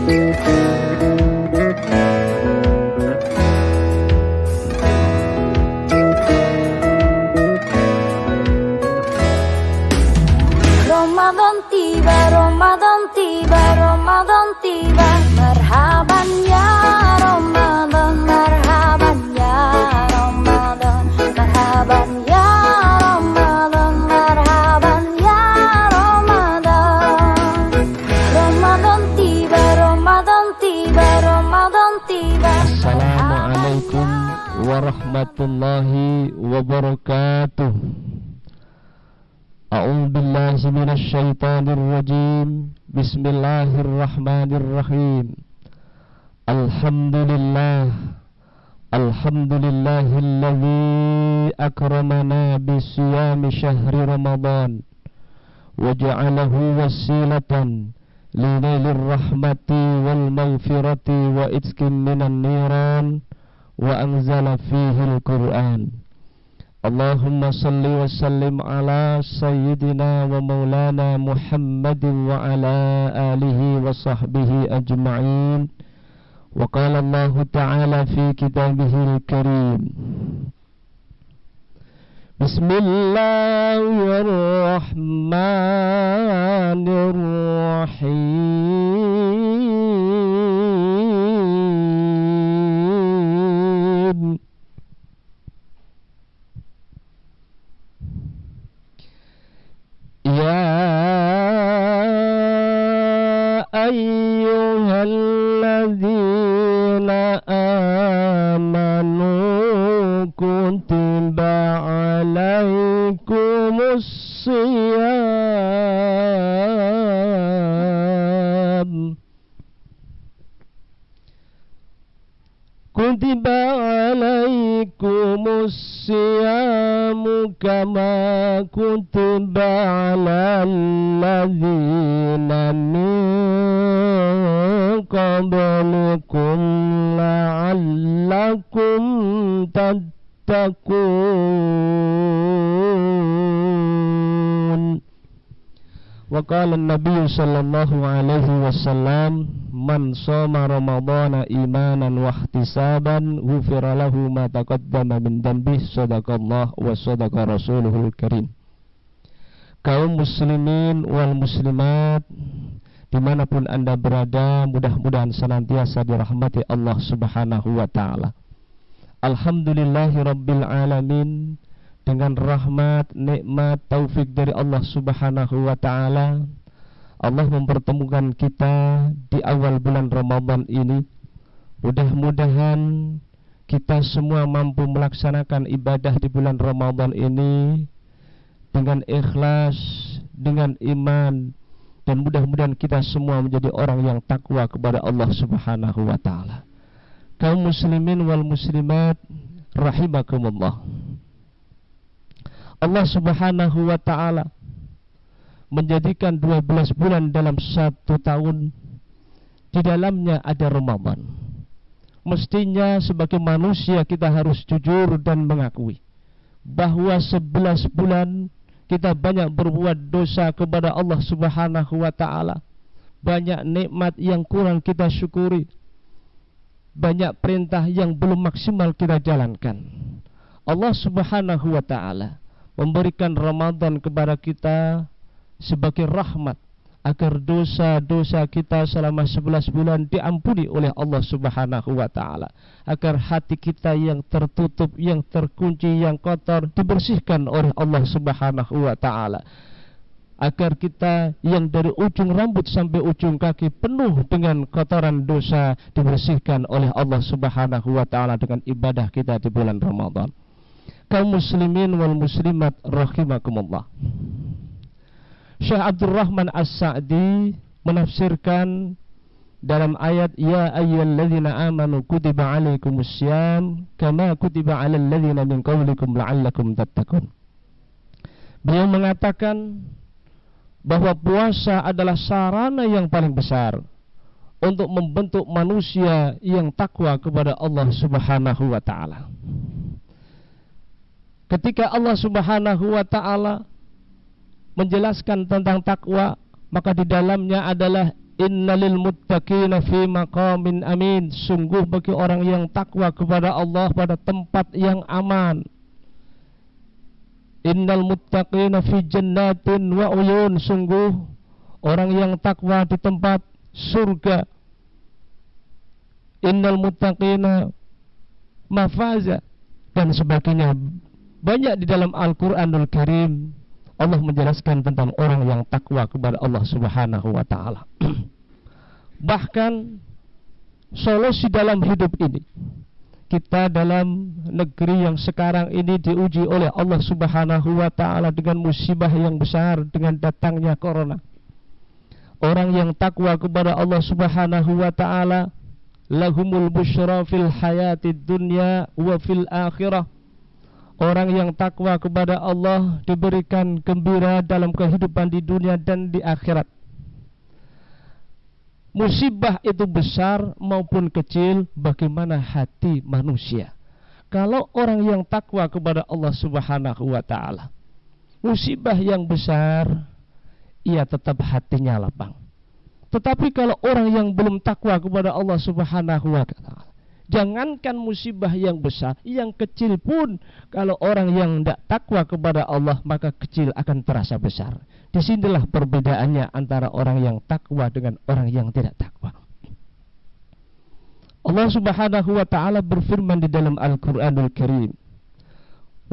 Ramadan tiba, Ramadan tiba, Ramadan tiba. Marhaban ya Ramadan, marhaban ya Ramadan, marhaban ya Ramadan, marhaban ya Ramadan. Ramadan tiba, Ramadan tiba, Ramadan tiba. Assalamualaikum warahmatullahi wabarakatuh. A'udzubillahi minasyaitonir rajim. Bismillahirrahmanirrahim. Alhamdulillah. Alhamdulillahilladzi akramana bisiyami syahri Ramadan wa ja'alahu wasilatan linailir rahmati wal maghfirati wa itqin minan niran wa anzala fihil Qur'an. Allahumma salli wa sallim ala sayyidina wa maulana Muhammadin wa ala alihi wa sahbihi ajma'in. Wa qala Allah ta'ala fi kitabihil karim. Bismillahirrahmanirrahim. Ya ayyuhalladzina amanu kutiba alaikumus siyam kutiba alaikumus siyamu kama kutiba alal ladzina min qablikum la'allakum tattaqun. Wa qala an-nabiy sallallahu alaihi wasallam, man shoma ramadhana imanan wa ihtisaban ghufira lahu ma taqaddama min dhanbihi. Shadaqallah wa shadaqa rasuluhul karim. Kaum muslimin wal muslimat dimanapun anda berada, mudah-mudahan senantiasa dirahmati Allah subhanahu wa ta'ala. Alhamdulillahi rabbil alamin. Dengan rahmat, nikmat, taufik dari Allah subhanahu wa ta'ala, Allah mempertemukan kita di awal bulan Ramadan ini. Mudah-mudahan kita semua mampu melaksanakan ibadah di bulan Ramadan ini dengan ikhlas, dengan iman, dan mudah-mudahan kita semua menjadi orang yang takwa kepada Allah subhanahu wa ta'ala. Kaum muslimin wal muslimat rahimakumullah, Allah subhanahu wa ta'ala menjadikan 12 bulan dalam satu tahun. Di dalamnya ada Ramadan. Mestinya sebagai manusia kita harus jujur dan mengakui bahwa 11 bulan kita banyak berbuat dosa kepada Allah subhanahu wa ta'ala. Banyak nikmat yang kurang kita syukuri, banyak perintah yang belum maksimal kita jalankan. Allah subhanahu wa ta'ala memberikan Ramadan kepada kita sebagai rahmat agar dosa-dosa kita selama 11 bulan diampuni oleh Allah subhanahu wa ta'ala, agar hati kita yang tertutup, yang terkunci, yang kotor dibersihkan oleh Allah subhanahu wa ta'ala, agar kita yang dari ujung rambut sampai ujung kaki penuh dengan kotoran dosa dibersihkan oleh Allah subhanahu wa ta'ala dengan ibadah kita di bulan Ramadan. Kaum muslimin wal muslimat rahimakumullah, Syekh Abdul Rahman As-Sa'di menafsirkan dalam ayat ya ayyuhalladzina amanu kutiba alaikumussyam kama kutiba alal ladzina min qablikum la'allakum tattaqun. Beliau mengatakan bahwa puasa adalah sarana yang paling besar untuk membentuk manusia yang takwa kepada Allah subhanahu wa ta'ala. Ketika Allah subhanahu wa ta'ala menjelaskan tentang takwa, maka di dalamnya adalah Innalil muttaqina fi maqamin amin. Sungguh bagi orang yang takwa kepada Allah pada tempat yang aman. Innal muttaqina fi jannatin wa uyun. Sungguh orang yang takwa di tempat surga. Innal muttaqina mafaza dan sebagainya. Banyak di dalam Al-Qur'anul Karim Allah menjelaskan tentang orang yang takwa kepada Allah Subhanahu wa taala. Bahkan solusi dalam hidup ini, kita dalam negeri yang sekarang ini diuji oleh Allah Subhanahu wa taala dengan musibah yang besar, dengan datangnya corona. Orang yang takwa kepada Allah Subhanahu wa taala, lahumul busyra fil hayatid dunya wa fil akhirah. Orang yang takwa kepada Allah diberikan gembira dalam kehidupan di dunia dan di akhirat. Musibah itu besar maupun kecil, bagaimana hati manusia. Kalau orang yang takwa kepada Allah Subhanahu wa taala, musibah yang besar, ia tetap hatinya lapang. Tetapi kalau orang yang belum takwa kepada Allah Subhanahu wa taala, jangankan musibah yang besar, yang kecil pun kalau orang yang tidak takwa kepada Allah, maka kecil akan terasa besar. Disinilah perbedaannya antara orang yang takwa dengan orang yang tidak takwa. Allah Subhanahu wa taala berfirman di dalam Al-Qur'anul Karim,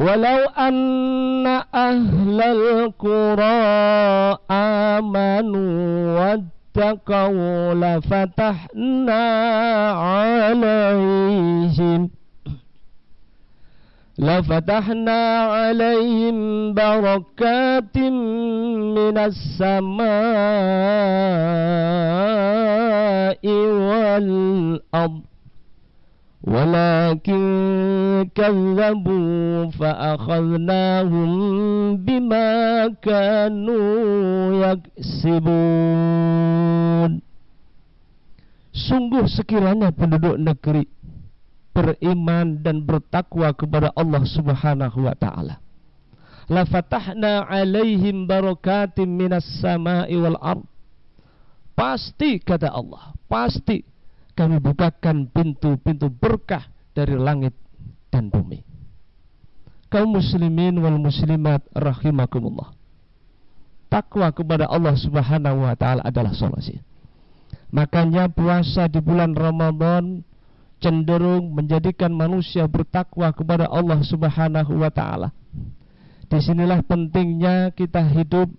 "Walau anna ahlal qura amanu wattaqaw lafatahna alaihim barakatim minas samai wal ard walakin kazzabu fa'akhadnahum bima kanu yaksibun." Sungguh sekiranya penduduk negeri beriman dan bertakwa kepada Allah Subhanahu wa taala, la fatahna alaihim barakatim minas samai wal ard. Pasti, kata Allah, pasti kami bukakan pintu-pintu berkah dari langit dan bumi. Kaum muslimin wal muslimat rahimakumullah, takwa kepada Allah Subhanahu wa taala adalah solusi. Makanya puasa di bulan Ramadan cenderung menjadikan manusia bertakwa kepada Allah Subhanahu wa taala. Disinilah pentingnya kita hidup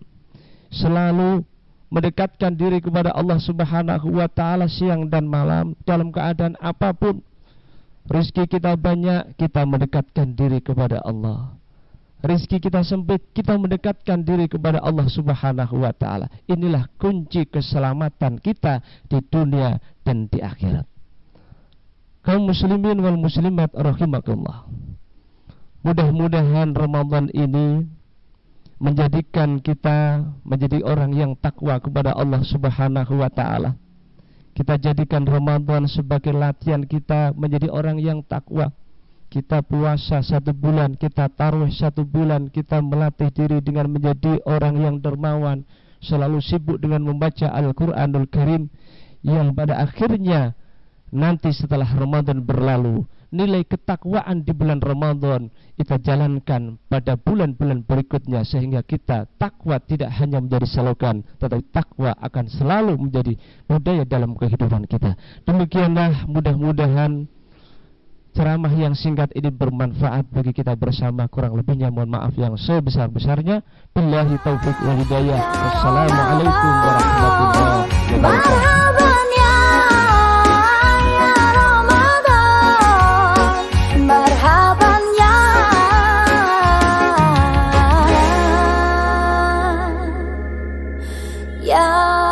selalu mendekatkan diri kepada Allah Subhanahu wa taala siang dan malam dalam keadaan apapun. Rezeki kita banyak, kita mendekatkan diri kepada Allah. Rezeki kita sempit, kita mendekatkan diri kepada Allah Subhanahu wa taala. Inilah kunci keselamatan kita di dunia dan di akhirat. Kaum muslimin wal muslimat rahimakumullah, mudah-mudahan Ramadan ini menjadikan kita menjadi orang yang takwa kepada Allah Subhanahu wa taala. Kita jadikan Ramadan sebagai latihan kita menjadi orang yang takwa. Kita puasa 1 bulan, kita taruh 1 bulan, kita melatih diri dengan menjadi orang yang dermawan, selalu sibuk dengan membaca Al-Qur'anul Karim, yang pada akhirnya nanti setelah Ramadan berlalu, nilai ketakwaan di bulan Ramadan kita jalankan pada bulan-bulan berikutnya, sehingga kita takwa tidak hanya menjadi slogan, tetapi takwa akan selalu menjadi budaya dalam kehidupan kita. Demikianlah, mudah-mudahan ceramah yang singkat ini bermanfaat bagi kita bersama. Kurang lebihnya mohon maaf yang sebesar-besarnya. Billahi taufiq wal hidayah. Wassalamualaikum warahmatullahi wabarakatuh. Ya